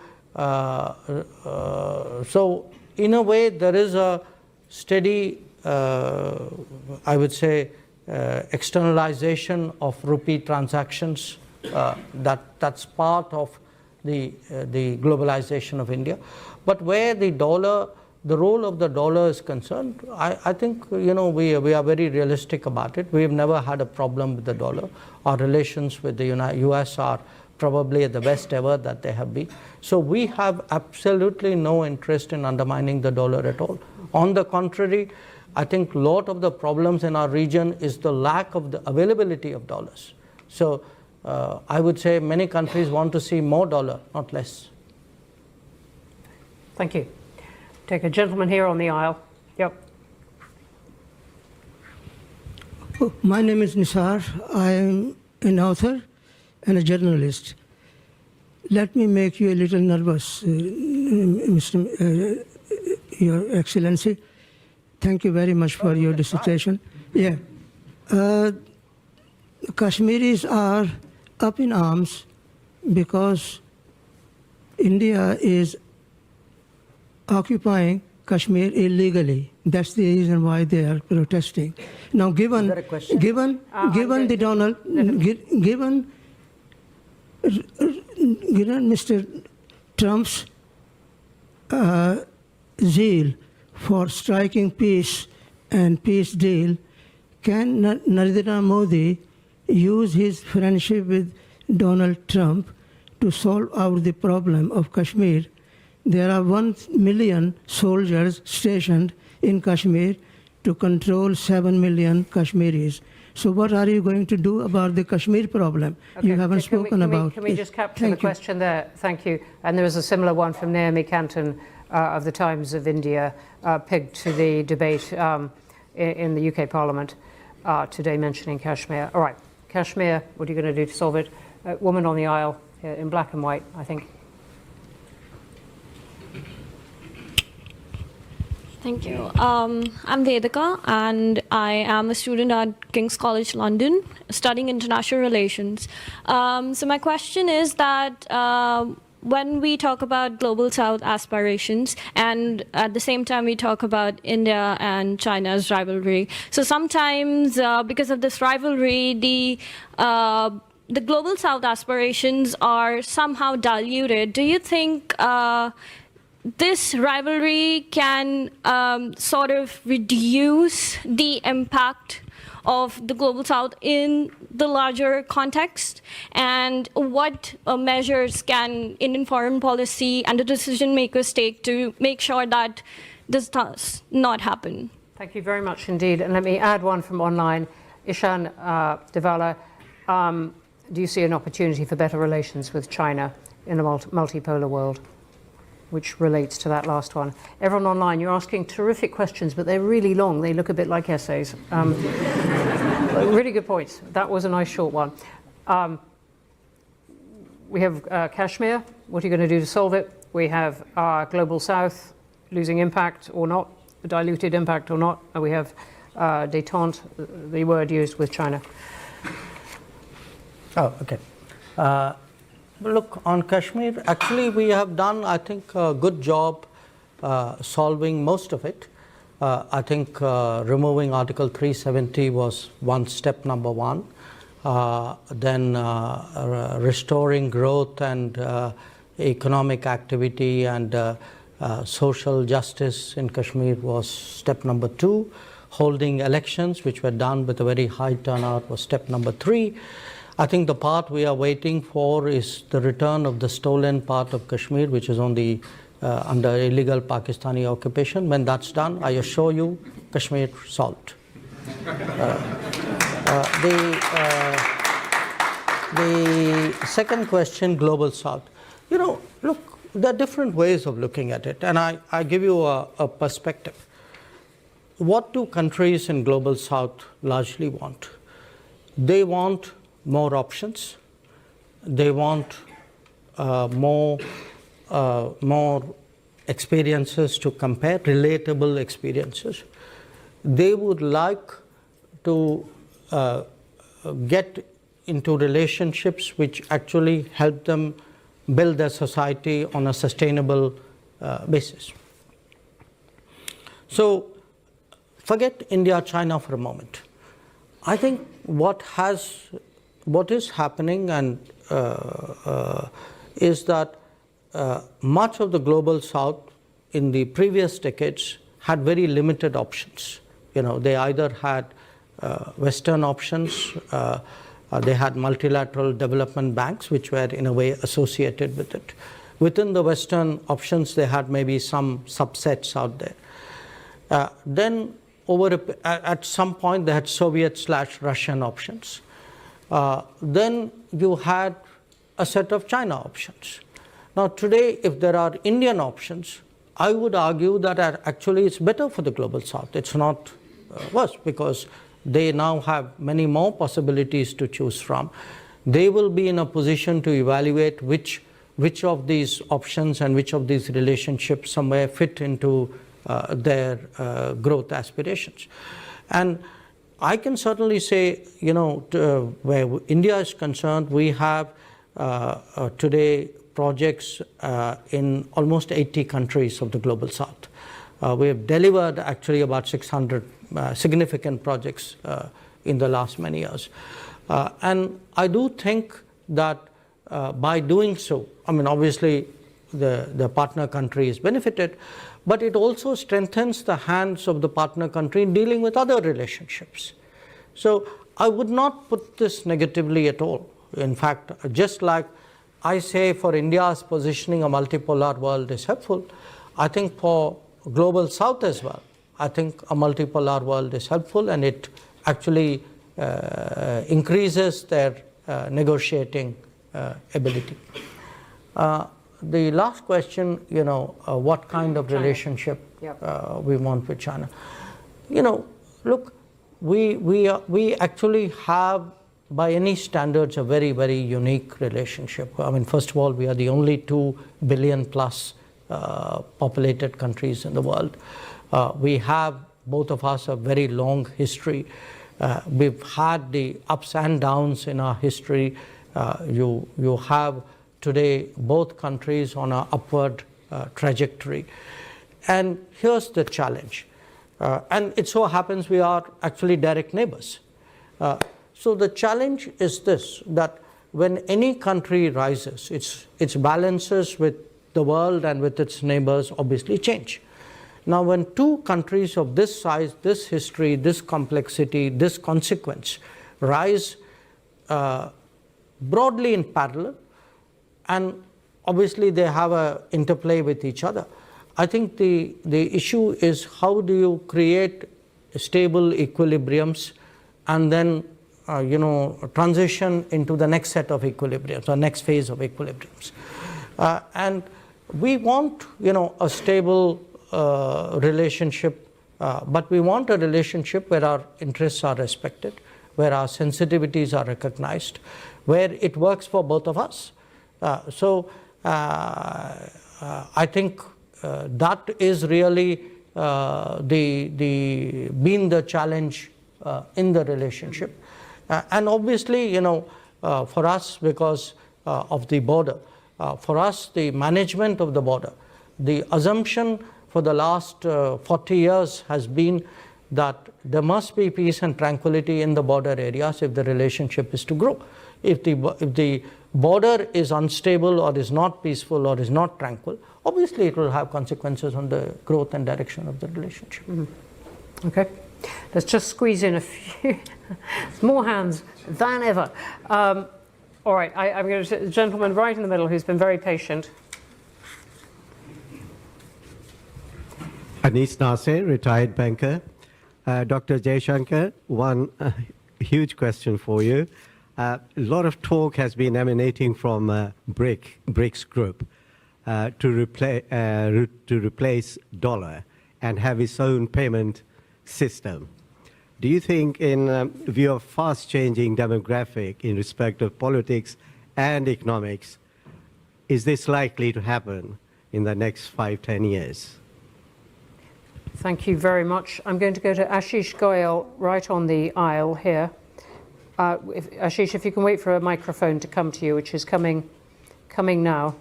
in a way, there is a steady, I would say, externalization of rupee transactions. That's part of the globalization of India. But where the role of the dollar is concerned, I think we are very realistic about it. We have never had a problem with the dollar. Our relations with the US are probably at the best ever that they have been. So we have absolutely no interest in undermining the dollar at all. On the contrary, I think a lot of the problems in our region is the lack of the availability of dollars. So I would say many countries want to see more dollar, not less. Thank you. Take a gentleman here on the aisle. Yep. My name is Nisar. I am an author and a journalist. Let me make you a little nervous, Your Excellency. Thank you very much for your dissertation. Yeah. Kashmiris are up in arms because India is occupying Kashmir illegally. That's the reason why they are protesting. Now, given Mr. Trump's zeal for striking peace and peace deal, can Narendra Modi use his friendship with Donald Trump to solve out the problem of Kashmir? There are 1 million soldiers stationed in Kashmir to control 7 million Kashmiris. So what are you going to do about the Kashmir problem? Okay, You haven't spoken about. Can we just capture the question there? Thank you. And there was a similar one from Naomi Canton of the Times of India, pegged to the debate in the UK Parliament today mentioning Kashmir. All right, Kashmir, what are you going to do to solve it? Woman on the aisle in black and white, I think. Thank you. I'm Vedika, and I am a student at King's College London, studying international relations. So my question is that when we talk about Global South aspirations, and at the same time we talk about India and China's rivalry, so sometimes because of this rivalry, the Global South aspirations are somehow diluted. Do you think this rivalry can sort of reduce the impact of the Global South in the larger context? And what measures can Indian foreign policy and the decision makers take to make sure that this does not happen? Thank you very much indeed. And let me add one from online. Ishan Devala, do you see an opportunity for better relations with China in a multipolar world? Which relates to that last one. Everyone online, you're asking terrific questions, but they're really long. They look a bit like essays. Really good points. That was a nice short one. We have Kashmir. What are you going to do to solve it? We have Global South losing impact or not, diluted impact or not. And we have détente, the word used with China. Oh, okay. Look, on Kashmir, actually we have done, I think, a good job solving most of it. I think removing Article 370 was step number one. Then restoring growth and economic activity and social justice in Kashmir was step number 2. Holding elections, which were done with a very high turnout, was step number 3. I think the part we are waiting for is the return of the stolen part of Kashmir, which is on the under illegal Pakistani occupation. When that's done, I assure you, Kashmir solved. The second question, Global South. You know, look, there are different ways of looking at it, and I give you a perspective. What do countries in Global South largely want? They want more options. They want more experiences to compare, relatable experiences. They would like to get into relationships which actually help them build their society on a sustainable basis. So forget India, China for a moment. I think what is happening and is that much of the Global South in the previous decades had very limited options. You know, they either had Western options, they had multilateral development banks, which were in a way associated with it. Within the Western options, they had maybe some subsets out there. Then at some point, they had Soviet/Russian options. Then you had a set of China options. Now today, if there are Indian options, I would argue that actually it's better for the Global South. It's not worse, because they now have many more possibilities to choose from. They will be in a position to evaluate which of these options and which of these relationships somewhere fit into their growth aspirations. And I can certainly say, you know, where India is concerned, we have today projects in almost 80 countries of the Global South. We have delivered actually about 600 significant projects in the last many years. And I do think that by doing so, I mean, obviously the partner country is benefited, but it also strengthens the hands of the partner country in dealing with other relationships. So I would not put this negatively at all. In fact, just like I say for India's positioning a multipolar world is helpful, I think for Global South as well, I think a multipolar world is helpful, and it actually increases their negotiating ability. The last question, what kind of relationship we want with China. Look, we actually have, by any standards, a very, very unique relationship. I mean, first of all, we are the only 2 billion plus populated countries in the world. We have, both of us, a very long history. We've had the ups and downs in our history. You have today both countries on an upward trajectory. And here's the challenge. And it so happens we are actually direct neighbors. So the challenge is this, that when any country rises, its balances with the world and with its neighbors obviously change. Now, when two countries of this size, this history, this complexity, this consequence rise broadly in parallel, and obviously they have an interplay with each other, I think the issue is how do you create stable equilibriums and then transition into the next set of equilibriums, or next phase of equilibriums. And we want a stable relationship, but we want a relationship where our interests are respected, where our sensitivities are recognized, where it works for both of us. So I think that is really been the challenge in the relationship. And obviously, for us, because of the border, for us, the management of the border, the assumption for the last 40 years has been that there must be peace and tranquility in the border areas if the relationship is to grow. If the border is unstable or is not peaceful or is not tranquil, obviously it will have consequences on the growth and direction of the relationship. Mm-hmm. Okay, let's just squeeze in a few more hands than ever. All right, I'm going to the gentleman right in the middle who's been very patient. Anis Nasser, retired banker. Dr. Jaishankar, one huge question for you. A lot of talk has been emanating from BRICS group to replace dollar and have its own payment system. Do you think, in view of fast-changing demographic in respect of politics and economics, is this likely to happen in the next 5-10 years? Thank you very much. I'm going to go to Ashish Goyal right on the aisle here. Ashish, if you can wait for a microphone to come to you, which is coming now.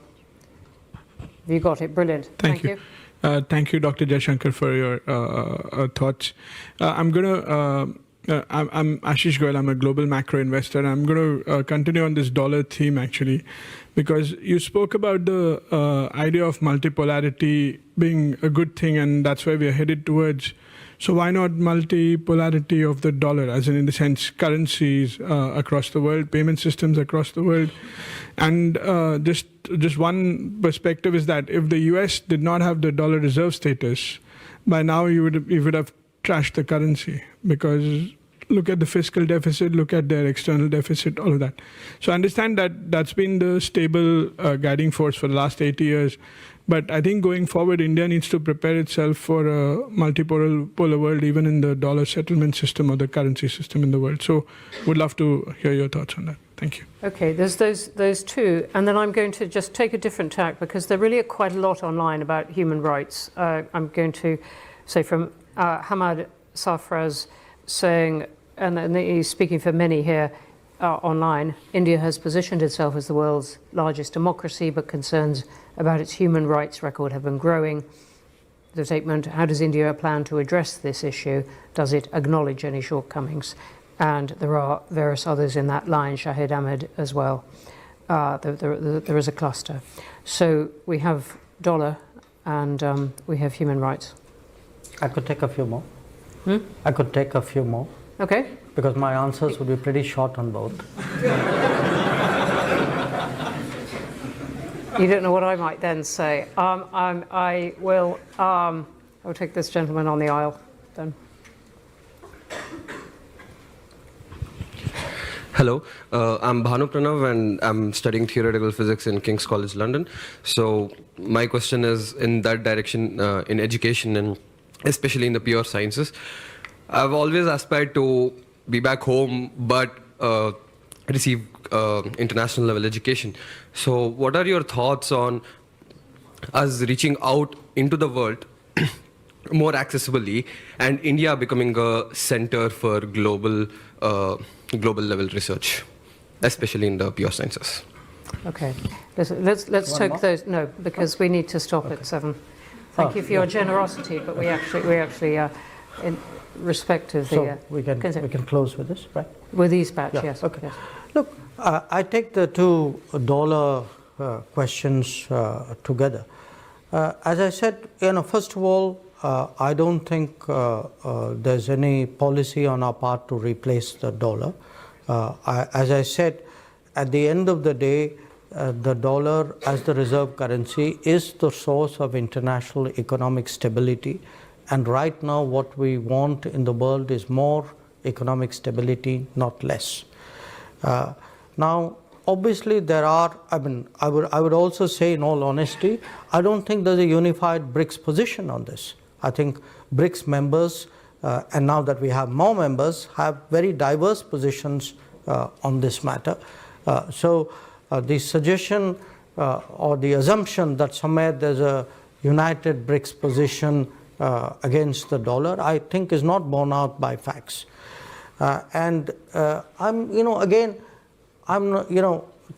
Have you got it? Brilliant. Thank you. Thank you, Dr. Jaishankar, for your thoughts. I'm Ashish Goyal. I'm a global macro investor. And I'm going to continue on this dollar theme, actually, because you spoke about the idea of multipolarity being a good thing, and that's where we are headed towards. So why not multipolarity of the dollar, as in the sense currencies across the world, payment systems across the world? And just one perspective is that if the US did not have the dollar reserve status, by now you would have trashed the currency, because look at the fiscal deficit, look at their external deficit, all of that. So I understand that that's been the stable guiding force for the last 80 years. But I think going forward, India needs to prepare itself for a multipolar world, even in the dollar settlement system or the currency system in the world. So would love to hear your thoughts on that. Thank you. Okay, there's those two. And then I'm going to just take a different tack, because there really are quite a lot online about human rights. I'm going to say from Hamad Safraz saying, and he's speaking for many here online, India has positioned itself as the world's largest democracy, but concerns about its human rights record have been growing. The statement, how does India plan to address this issue? Does it acknowledge any shortcomings? And there are various others in that line, Shahid Ahmed as well. There is a cluster. So we have dollar and we have human rights. I could take a few more. I could take a few more. Okay. Because my answers would be pretty short on both. You don't know what I might then say. I will take this gentleman on the aisle then. Hello, I'm Bhanu Pranav and I'm studying theoretical physics in King's College London. So my question is in that direction, in education and especially in the pure sciences. I've always aspired to be back home but receive international level education. So what are your thoughts on us reaching out into the world more accessibly and India becoming a center for global level research, especially in the pure sciences? Okay, let's take those. No, because we need to stop at 7. Thank you for your generosity, but we actually in respect of the. So we can close with this, right? With these batch, Yeah, yes. okay. Yes. Look, I take the two dollar questions together. As I said, first of all, I don't think there's any policy on our part to replace the dollar. As I said, at the end of the day, the dollar as the reserve currency is the source of international economic stability. And right now, what we want in the world is more economic stability, not less. Now, obviously, there are, I would also say, in all honesty, I don't think there's a unified BRICS position on this. I think BRICS members, and now that we have more members, have very diverse positions on this matter. So the suggestion or the assumption that somewhere there's a united BRICS position against the dollar, I think is not borne out by facts. And to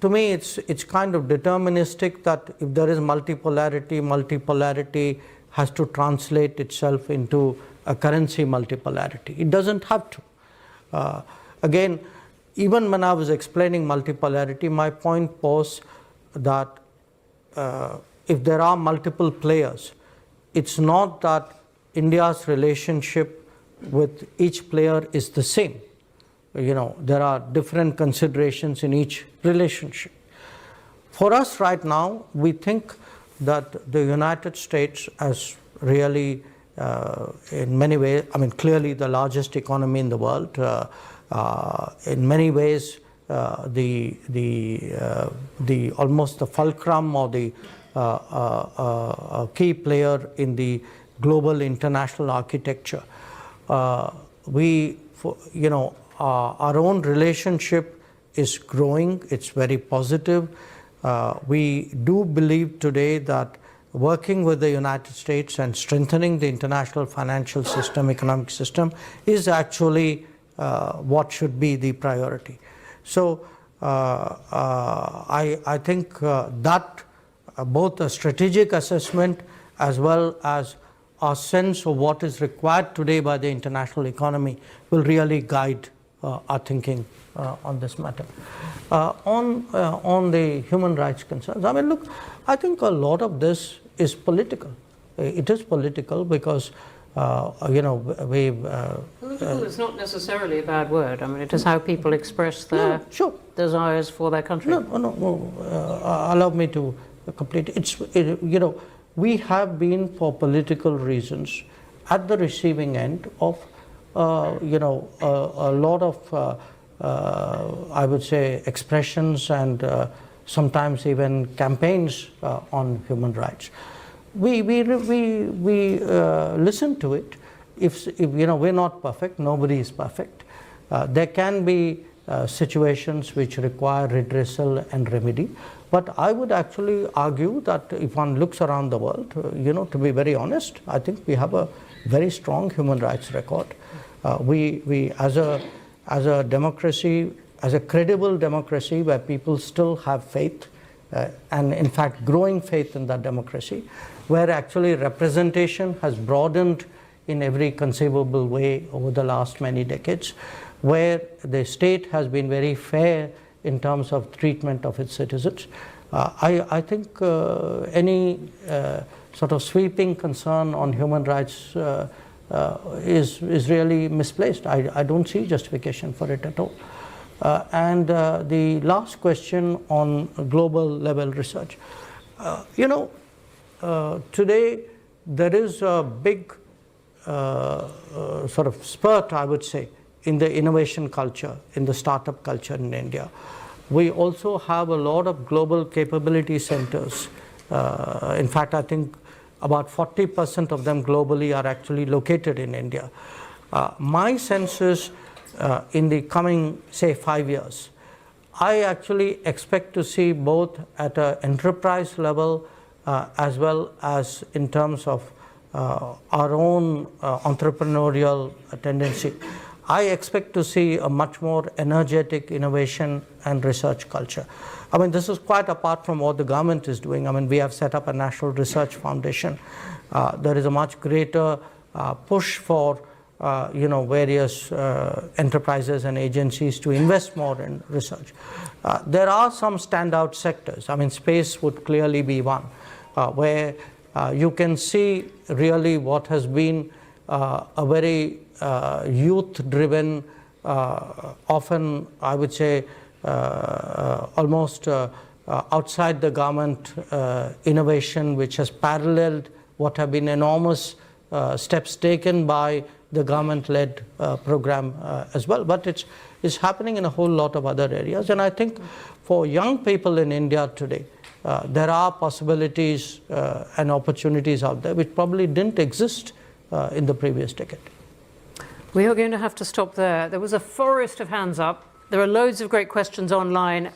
me, it's kind of deterministic that if there is multipolarity has to translate itself into a currency multipolarity. It doesn't have to. Again, even when I was explaining multipolarity, my point was that if there are multiple players, it's not that India's relationship with each player is the same. There are different considerations in each relationship. For us right now, we think that the United States as really, in many ways, clearly the largest economy in the world, in many ways, the almost the fulcrum or the key player in the global international architecture. Our own relationship is growing. It's very positive. We do believe today that working with the United States and strengthening the international financial system, economic system, is actually what should be the priority. So I think that both a strategic assessment as well as our sense of what is required today by the international economy will really guide our thinking on this matter. On the human rights concerns, look, I think a lot of this is political. It is political because, political is not necessarily a bad word. It is how people express their desires for their country. No. Allow me to complete. We have been, for political reasons, at the receiving end of a lot of, I would say, expressions and sometimes even campaigns on human rights. We listen to it. If we're not perfect, nobody is perfect. There can be situations which require redressal and remedy. But I would actually argue that if one looks around the world, to be very honest, I think we have a very strong human rights record. We as a democracy, as a credible democracy where people still have faith, and in fact growing faith in that democracy, where actually representation has broadened in every conceivable way over the last many decades, where the state has been very fair in terms of treatment of its citizens. I think any sort of sweeping concern on human rights is really misplaced. I don't see justification for it at all. And the last question on global level research. Today there is a big sort of spurt, I would say, in the innovation culture, in the startup culture in India. We also have a lot of global capability centers. In fact, I think about 40% of them globally are actually located in India. My sense is in the coming, say, 5 years, I actually expect to see both at an enterprise level as well as in terms of our own entrepreneurial tendency. I expect to see a much more energetic innovation and research culture. I mean, this is quite apart from what the government is doing. I mean, we have set up a National Research Foundation. There is a much greater push for various enterprises and agencies to invest more in research. There are some standout sectors. I mean, space would clearly be one, where you can see really what has been a very youth-driven, often I would say almost outside the government innovation, which has paralleled what have been enormous steps taken by the government-led program as well. But it's happening in a whole lot of other areas. And I think for young people in India today, there are possibilities and opportunities out there which probably didn't exist in the previous decade. We are going to have to stop there. There was a forest of hands up. There are loads of great questions online,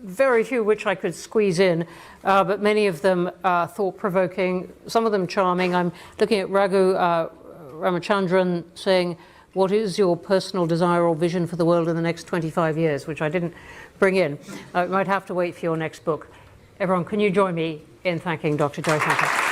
very few which I could squeeze in, but many of them thought-provoking, some of them charming. I'm looking at Raghu Ramachandran saying, what is your personal desire or vision for the world in the next 25 years, which I didn't bring in. You might have to wait for your next book. Everyone, can you join me in thanking Dr. Jaishankar?